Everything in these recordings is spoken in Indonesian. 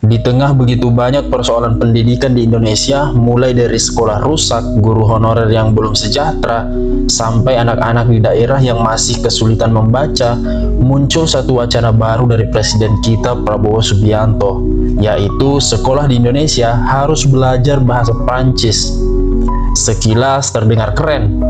Di tengah begitu banyak persoalan pendidikan di Indonesia, mulai dari sekolah rusak, guru honorer yang belum sejahtera, sampai anak-anak di daerah yang masih kesulitan membaca, muncul satu wacana baru dari Presiden kita Prabowo Subianto, yaitu sekolah di Indonesia harus belajar bahasa Prancis. Sekilas terdengar keren,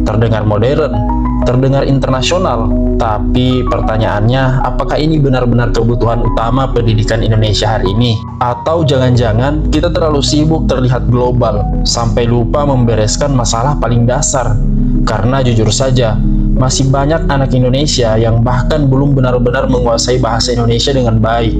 terdengar modern, terdengar internasional, tapi pertanyaannya, apakah ini benar-benar kebutuhan utama pendidikan Indonesia hari ini? Atau jangan-jangan kita terlalu sibuk terlihat global, sampai lupa membereskan masalah paling dasar? Karena jujur saja, masih banyak anak Indonesia yang bahkan belum benar-benar menguasai bahasa Indonesia dengan baik.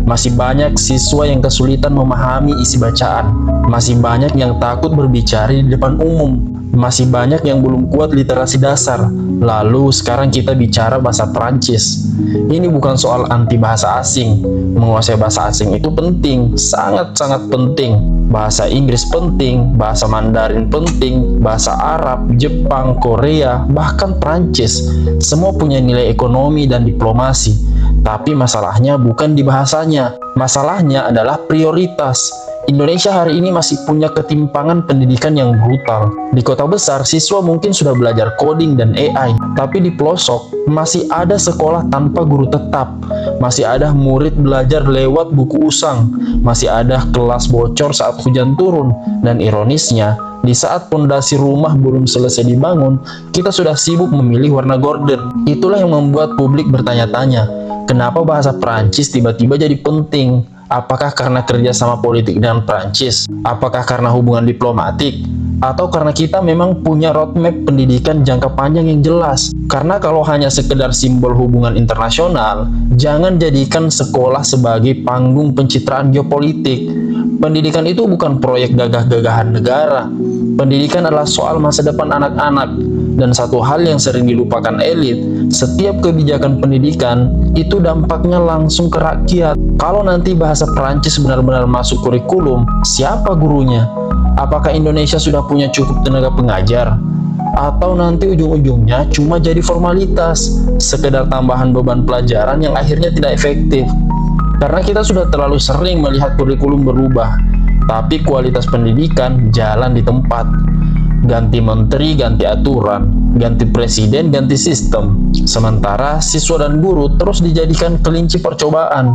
Masih banyak siswa yang kesulitan memahami isi bacaan. Masih banyak yang takut berbicara di depan umum. Masih banyak yang belum kuat literasi dasar. Lalu sekarang kita bicara bahasa Prancis. Ini bukan soal anti bahasa asing. Menguasai bahasa asing itu penting, sangat-sangat penting. Bahasa Inggris penting, bahasa Mandarin penting, bahasa Arab, Jepang, Korea, bahkan Prancis. Semua punya nilai ekonomi dan diplomasi. Tapi masalahnya bukan di bahasanya. Masalahnya adalah prioritas. Indonesia hari ini masih punya ketimpangan pendidikan yang brutal. Di kota besar, siswa mungkin sudah belajar coding dan AI, tapi di pelosok masih ada sekolah tanpa guru tetap, masih ada murid belajar lewat buku usang, masih ada kelas bocor saat hujan turun, dan ironisnya, di saat fondasi rumah belum selesai dibangun, kita sudah sibuk memilih warna gorden. Itulah yang membuat publik bertanya-tanya, kenapa bahasa Prancis tiba-tiba jadi penting? Apakah karena kerjasama politik dengan Prancis? Apakah karena hubungan diplomatik? Atau karena kita memang punya roadmap pendidikan jangka panjang yang jelas? Karena kalau hanya sekedar simbol hubungan internasional, jangan jadikan sekolah sebagai panggung pencitraan geopolitik. Pendidikan itu bukan proyek gagah-gagahan negara. Pendidikan adalah soal masa depan anak-anak. Dan satu hal yang sering dilupakan elit, setiap kebijakan pendidikan itu dampaknya langsung ke rakyat. Kalau nanti bahasa Prancis benar-benar masuk kurikulum, siapa gurunya? Apakah Indonesia sudah punya cukup tenaga pengajar? Atau nanti ujung-ujungnya cuma jadi formalitas, sekedar tambahan beban pelajaran yang akhirnya tidak efektif? Karena kita sudah terlalu sering melihat kurikulum berubah, tapi kualitas pendidikan jalan di tempat. Ganti menteri, ganti aturan, ganti presiden, ganti sistem. Sementara siswa dan guru terus dijadikan kelinci percobaan.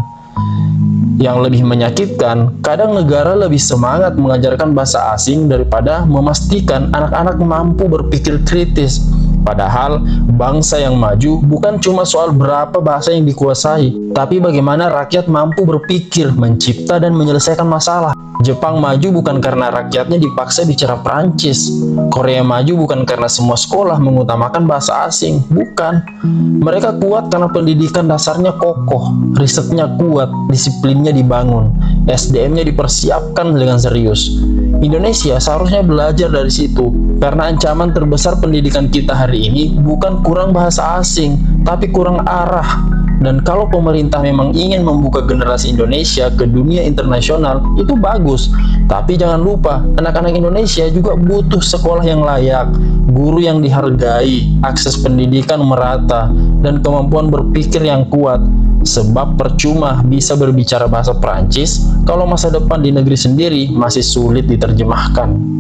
Yang lebih menyakitkan, kadang negara lebih semangat mengajarkan bahasa asing daripada memastikan anak-anak mampu berpikir kritis. Padahal, bangsa yang maju bukan cuma soal berapa bahasa yang dikuasai, tapi bagaimana rakyat mampu berpikir, mencipta, dan menyelesaikan masalah. Jepang maju bukan karena rakyatnya dipaksa bicara Prancis. Korea maju bukan karena semua sekolah mengutamakan bahasa asing, bukan. Mereka kuat karena pendidikan dasarnya kokoh, risetnya kuat, disiplinnya dibangun, SDM-nya dipersiapkan dengan serius. Indonesia seharusnya belajar dari situ, karena ancaman terbesar pendidikan kita hari ini bukan kurang bahasa asing, tapi kurang arah. Dan kalau pemerintah memang ingin membuka generasi Indonesia ke dunia internasional, itu bagus. Tapi jangan lupa, anak-anak Indonesia juga butuh sekolah yang layak, guru yang dihargai, akses pendidikan merata, dan kemampuan berpikir yang kuat. Sebab percuma bisa berbicara bahasa Prancis kalau masa depan di negeri sendiri masih sulit diterjemahkan.